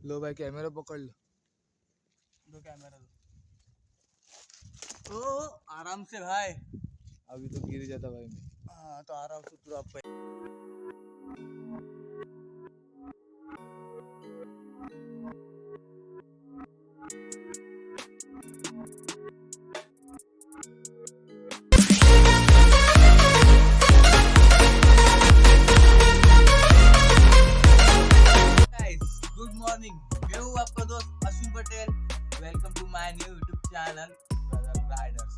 लो भाई कैमरा पकड़ लो। दो कैमरा दो। ओ आराम से भाई। अभी तो गिर जाता भाई मैं। हाँ तो आराम से तू आप गुड मॉर्निंग, मैं हूँ आपका दोस्त Ashwin Patel. Welcome to my new YouTube channel riders.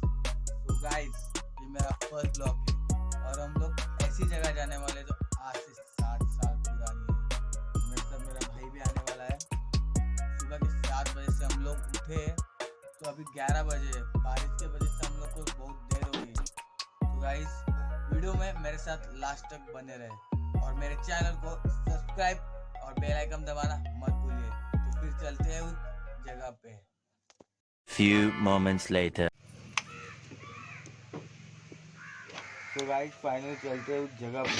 तो गाइस ये मेरा फर्स्ट ब्लॉग है और हम लोग ऐसी जगह जाने वाले जो आज से 60 साल पुरानी है। मेरे साथ मेरा भाई भी आने वाला है। सुबह के 7 बजे से हम लोग उठे तो अभी 11 बजे है। बारिश के वजह से हम लोग को बहुत देर हो गई। तो गाइस वीडियो में मेरे साथ लास्ट तक बने रहे और मेरे चैनल को सब्सक्राइब और बेल आइकन दबाना मत भूलिए। तो फिर चलते हैं उस जगह पे। Few moments later. तो गाइस फाइनल चलते हैं उस जगह पे।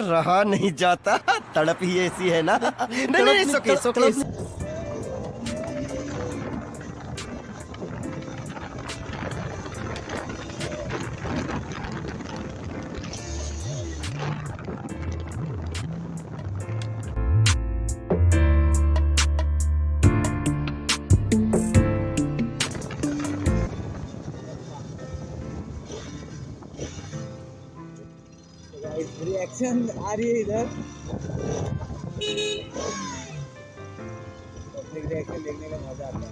रहा नहीं जाता, तड़प ही ऐसी है ना। नहीं नहीं, it's okay, it's okay. Reaction आ रही है इधर, पब्लिक रिएक्शन देखने का मजा आता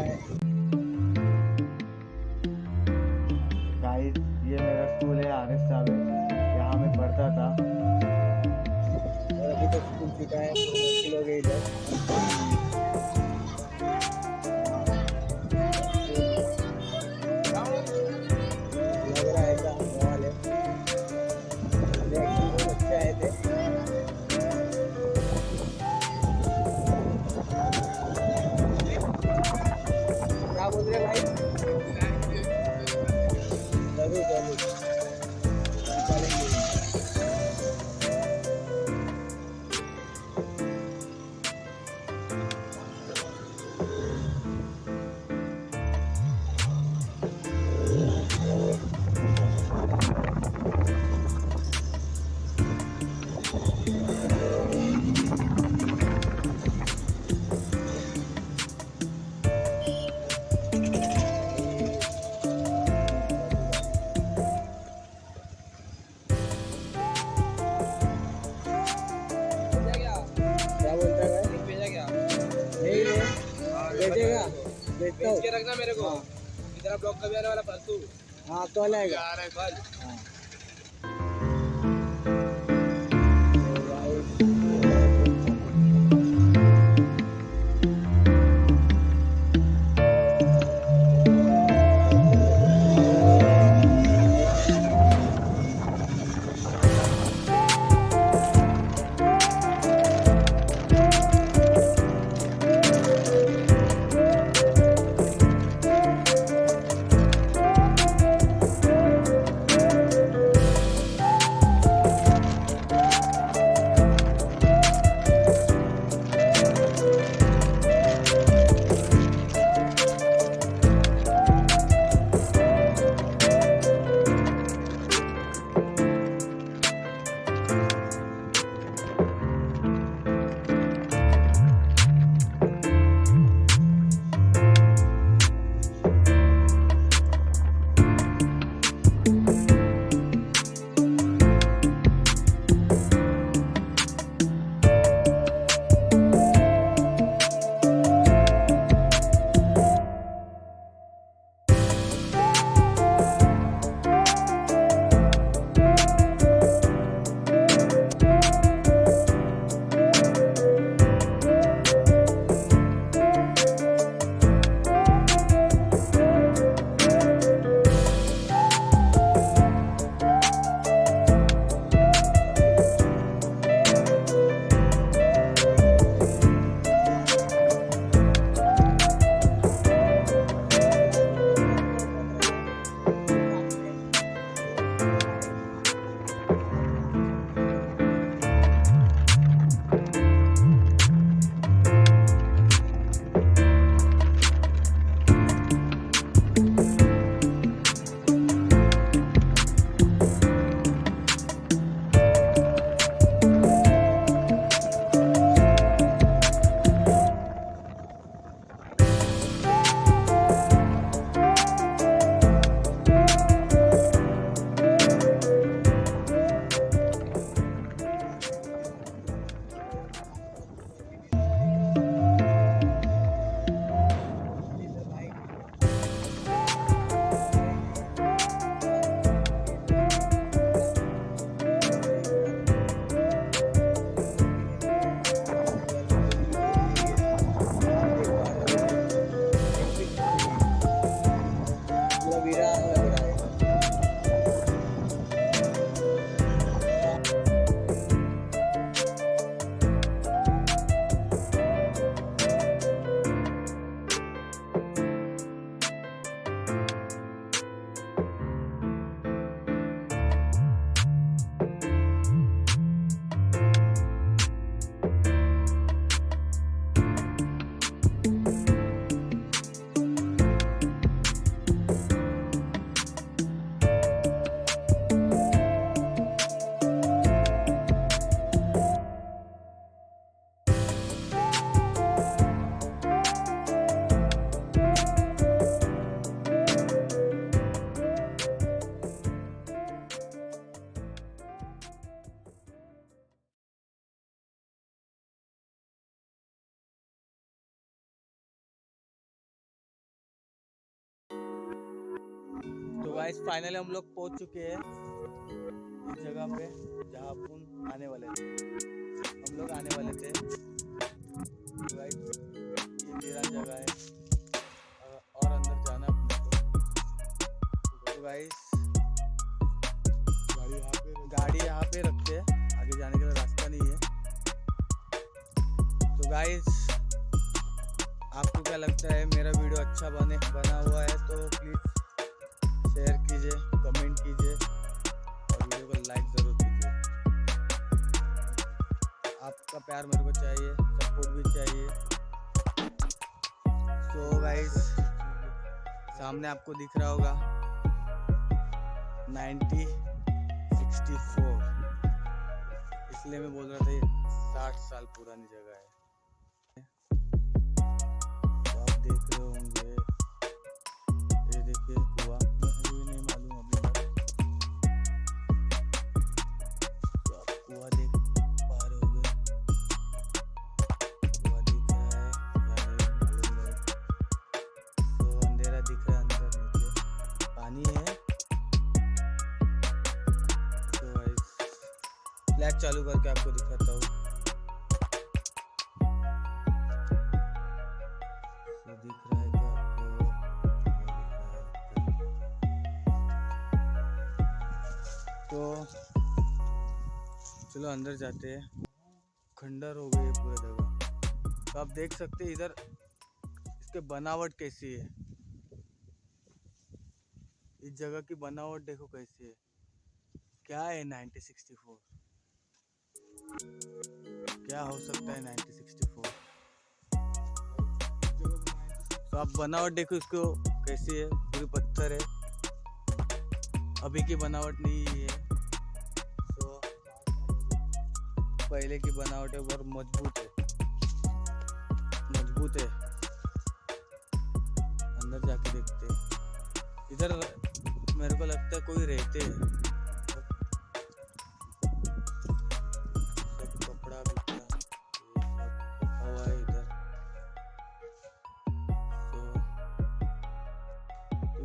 है। गाइस ये मेरा स्कूल है Rs200, यहाँ मैं पढ़ता था। और अभी तो स्कूल छूटा है, लोग इधर लग रहा है ऐसा माहौल है। रिएक्शन बहुत अच्छे आए थे। क्या बोल रहे भाई? जरूर जरूर निकालेंगे। क्या बोलता है भाई? भेजा क्या? नहीं रे, भेजेगा, भेजता हूँ। रखना मेरे को। इधर ब्लॉग कभी आने वाला परसों। हाँ कल आएगा। हाँ। गाइस फाइनली हम लोग पहुंच चुके हैं इस जगह पे जहाँ अपन आने वाले थे। हम लोग आने वाले थे। तो गाइस ये मेरा जगह है और अंदर जाना अपने को। तो गाइस गाड़ी यहाँ पे रखते हैं, आगे जाने के लिए रास्ता नहीं है। तो गाइस आपको क्या लगता है, मेरा वीडियो अच्छा बना हुआ है तो प्लीज़ शेयर कीजिए, कमेंट कीजिए और वीडियो को लाइक ज़रूर कीजिए। आपका प्यार मेरे को चाहिए, सपोर्ट भी चाहिए। तो गाइस सामने आपको दिख रहा होगा 1964, इसलिए मैं बोल रहा था ये 60 साल पुरानी जगह है। तो आप देख रहे होंगे, ये देखिए कुआं, मुझे नहीं मालूम अभी तक। तो आप कुआं देख पा रहे होंगे, कुआं दिख रहा है या नहीं मालूम नहीं। तो अंधेरा दिख रहा है, अंदर नीचे पानी है। फ्लैश चालू करके आपको दिखाता हूँ। तो दिख रहा है क्या आपको? तो चलो अंदर जाते हैं। खंडर हो गई है पूरा जगह। तो आप देख सकते हैं इधर इसके बनावट कैसी है, इस जगह की बनावट देखो कैसी है। क्या है 1964, क्या हो सकता है 1964? तो आप बनावट देखो इसको कैसी है, पूरी पत्थर है, अभी की बनावट नहीं है। तो पहले की बनावट है, बहुत मजबूत है, मजबूत है। अंदर जाके देखते हैं। इधर मेरे को लगता है कोई रहते हैं।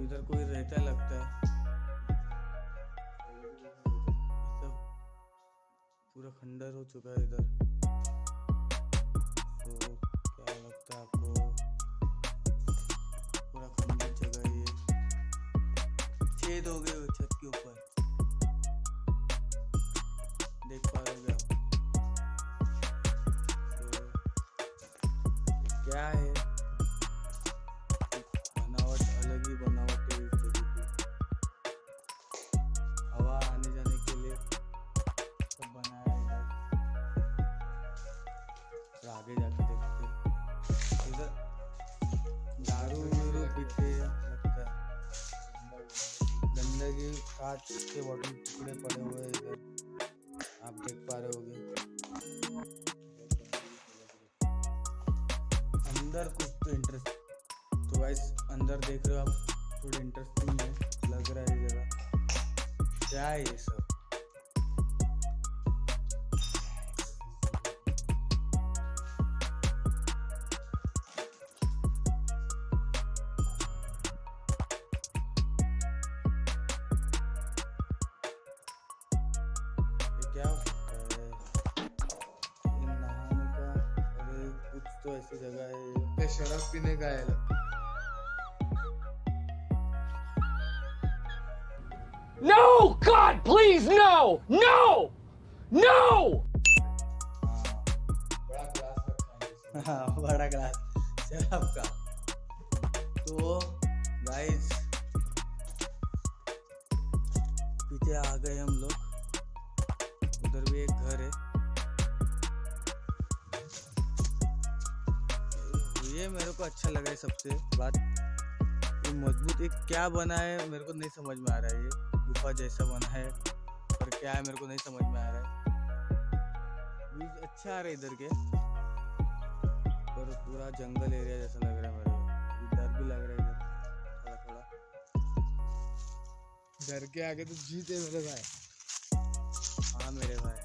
इधर कोई रहता लगता है। सब पूरा खंडर हो चुका है इधर। तो क्या लगता है आपको, पूरा खंडर जगह है ये, छेद हो गए छत के ऊपर, देख पा रहे हो आप। तो क्या है, अलग ही बनावट है इस जगह की। हवा आने जाने के लिए सब बनाया है इधर। और आगे जाके देखते इधर दारू पीते लगता है, गंदगी, कांच के बॉटल टुकड़े पड़े हुए हैं इधर, आप देख पा रहे होगे। अंदर कुछ तो इंटरेस्ट, तो गाइस अंदर देख रहे हो आप, थोड़ा इंटरेस्टिंग है, लग रहा है ये जगह। क्या है ये सब? ये क्या हो सकता है? ये नहाने का, अरे कुछ तो ऐसी जगह है ये शराब पीने का है। No! God, please, no! No! No! हाँ, बड़ा ग्लास शराब का। तो गाइस पीछे आ गए हम लोग, उधर भी एक घर है। ये मेरे को अच्छा लगा है सबसे बात, ये मजबूत एक क्या बना है मेरे को नहीं समझ में आ रहा है। ये गुफा जैसा बना है पर क्या है मेरे को नहीं समझ में आ रहा है। व्यूज अच्छा आ रहा है इधर के, पर पूरा जंगल एरिया जैसा लग रहा है मेरे को। डर भी लग रहा है इधर थोड़ा थोड़ा। घर के आगे तो जीत है मेरे भाई। हाँ मेरे भाई,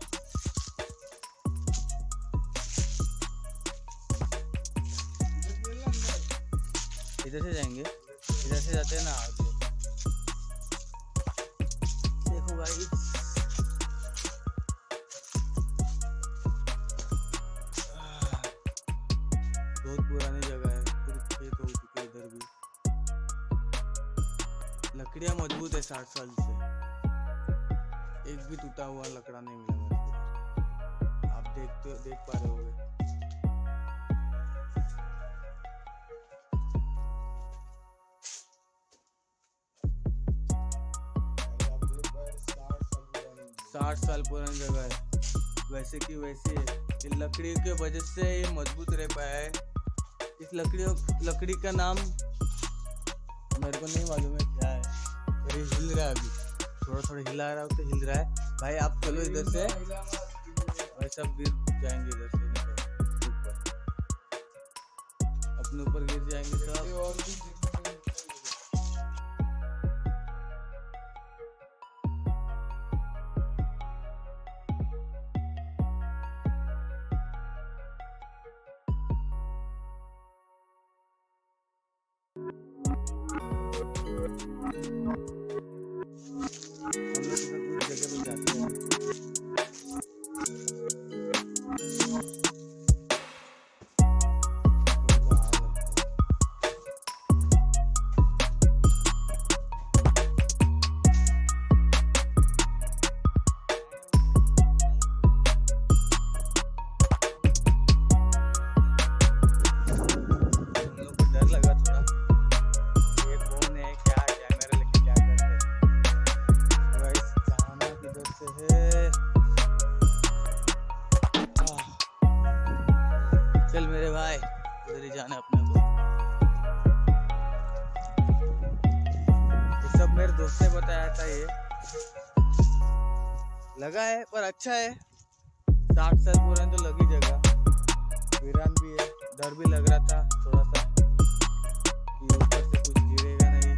इधर से जाएंगे, इधर से जाते हैं ना आगे। गाइस बहुत पुरानी जगह है, पूरे खेत हो चुके इधर भी। लकड़ियां मजबूत है 60 साल से, एक भी टूटा हुआ लकड़ा नहीं मिला मेरे को। आप देख पा रहे होगे। आप देख पा रहे 60 साल पुरानी जगह है, वैसे की वैसे है। ये लकड़ी के वजह से ये मजबूत रह पाया है। इस लकड़ी का नाम मेरे को नहीं मालूम है क्या है, पर ये हिल रहा है अभी, थोड़ा थोड़ा हिला रहा है तो हिल रहा है। भाई आप चलो इधर से, वैसा गिर जाएंगे इधर से ऊपर, अपने ऊपर गिर जाएंगे सब। हम लोग इधर पूरी जगह पे जाते हैं। हम लोग को डर लगा थोड़ा, ये कौन है, क्या कैमरा लेके क्या कर रहे हैं। गाइस जाना किधर से है? चल मेरे भाई, उधर ही जाना है अपने को। ये सब मेरे दोस्त ने बताया था, ये लगा है पर अच्छा है। 60 साल पुरानी तो लगी जगह, वीरान भी है, डर भी लग रहा था थोड़ा सा कि ऊपर से कुछ गिरेगा नहीं।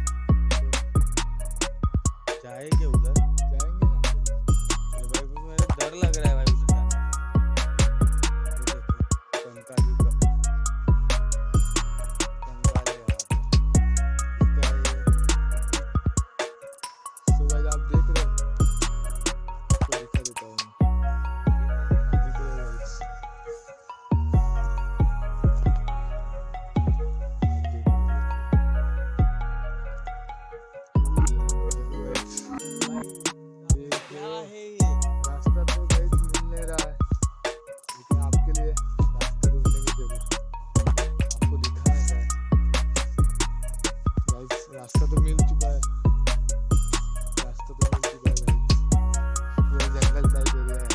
तो जाएंगे उधर, जाएंगे ना। अरे भाई मेरा डर लग रहा है भाई उधर जाने में। ये देखो कंकाल ही कंकाल है यहाँ पे। इसका ये तो गाइस आप देख रहे हो, आपको दिखा देता हूँ मैं। देख रहे हो गाइस, क्या है ये? रास्ता तो गाइस मिल नहीं रहा है, लेकिन आपके लिए रास्ता ढूंढेंगे जरूर। आपको दिखाना है गाइस, रास्ता तो मिल चुका है, रास्ता तो मिल चुका है गाइस। पूरा जंगल टाइप एरिया है।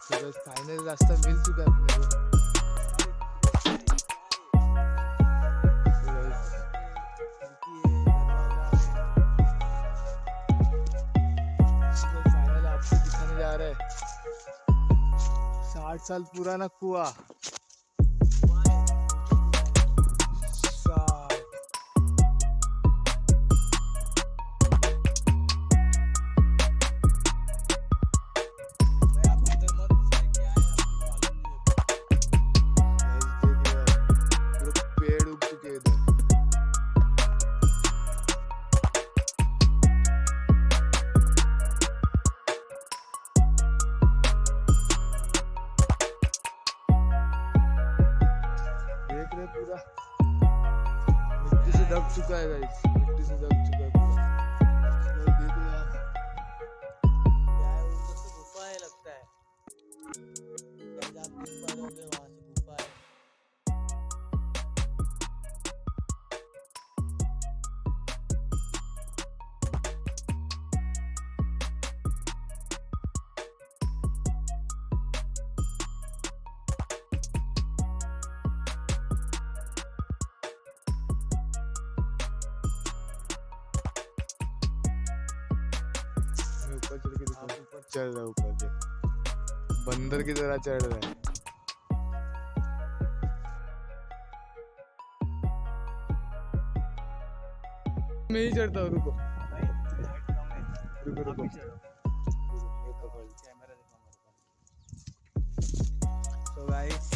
तो गाइस फाइनल रास्ता मिल चुका है अपने को। तो गाइस फाइनल आपको दिखाने जा रहा है 60 साल पुराना कुआं। भाई आप अंदर मत घुसिए, क्या है आपको मालूम नहीं है। पूरे पेड़ उग चुके हैं इधर। देख रहे पूरा मिट्टी से ढक चुका है गाइस, मिट्टी से ढक चुका है पूरा। तो देख रहे आप, क्या है, उधर से गुफा है लगता है। गाइस आप देख पा रहे होंगे, वहां से गुफा है। मैं ऊपर चढ़ के दिखा, ऊपर चढ़ रहा है, ऊपर देख, बंदर की तरह चढ़ रहा है। मैं ही चढ़ता हूँ, रुको भाई हाइट कम है, रुको रुको। अभी चढ़ो। कैमरा दिखाओ मेरे को। तो गाइस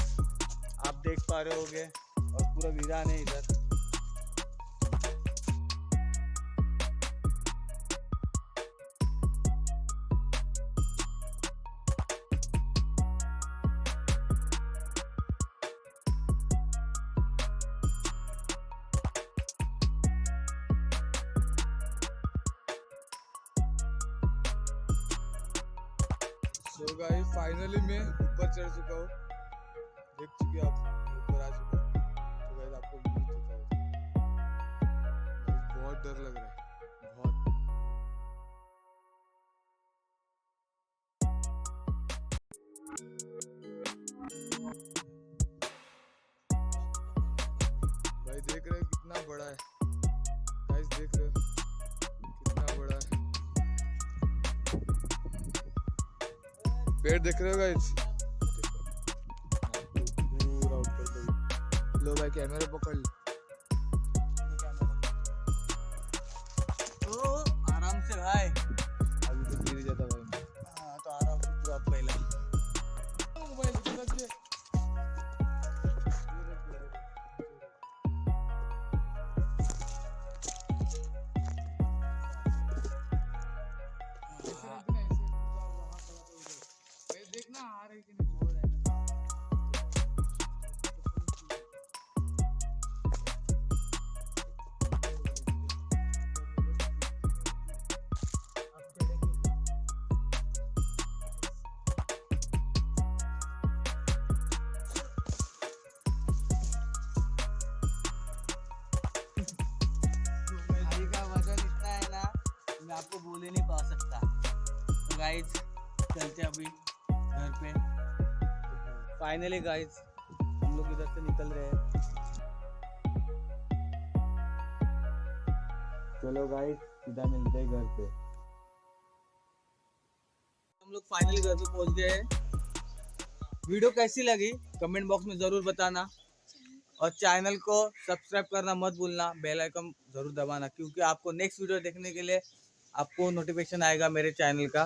आप देख पा रहे होगे, और पूरा पूरा वीरान है इधर। सो गाइस फाइनली मैं ऊपर चढ़ चुका हूँ। देख चुके आप, मैं ऊपर आ चुका हूँ। तो गाइस आपको व्यू दिखा देता हूँ। गाइस बहुत डर लग रहा है, बहुत। भाई देख रहे हो कितना बड़ा है। गाइस देख रहे हो कितना बड़ा है। पेड़ देख रहे हो गाइस, पूरा ऊपर तक। लो भाई कैमरा पकड़ लो। ओ आराम से भाई। अभी तो गिर जाता भाई। हाँ तो आराम से पूरा पहला। मोबाइल रख दे। देखना आ रही कि नहीं हो रहा है। भाई का वजन इतना है ना, मैं आपको बोल ही नहीं पा सकता। तो गाइस चलते अभी घर पे। फाइनली गाइस हम लोग इधर से निकल रहे हैं। चलो गाइस सीधा मिलते हैं घर पे। हम लोग फाइनली घर पे पहुंच गए हैं। वीडियो कैसी लगी कमेंट बॉक्स में ज़रूर बताना, और चैनल को सब्सक्राइब करना मत भूलना, बेल आइकन ज़रूर दबाना, क्योंकि आपको नेक्स्ट वीडियो देखने के लिए आपको नोटिफिकेशन आएगा मेरे चैनल का।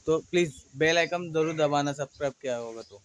तो प्लीज़ बेल आइकन ज़रूर दबाना, सब्सक्राइब किया होगा तो।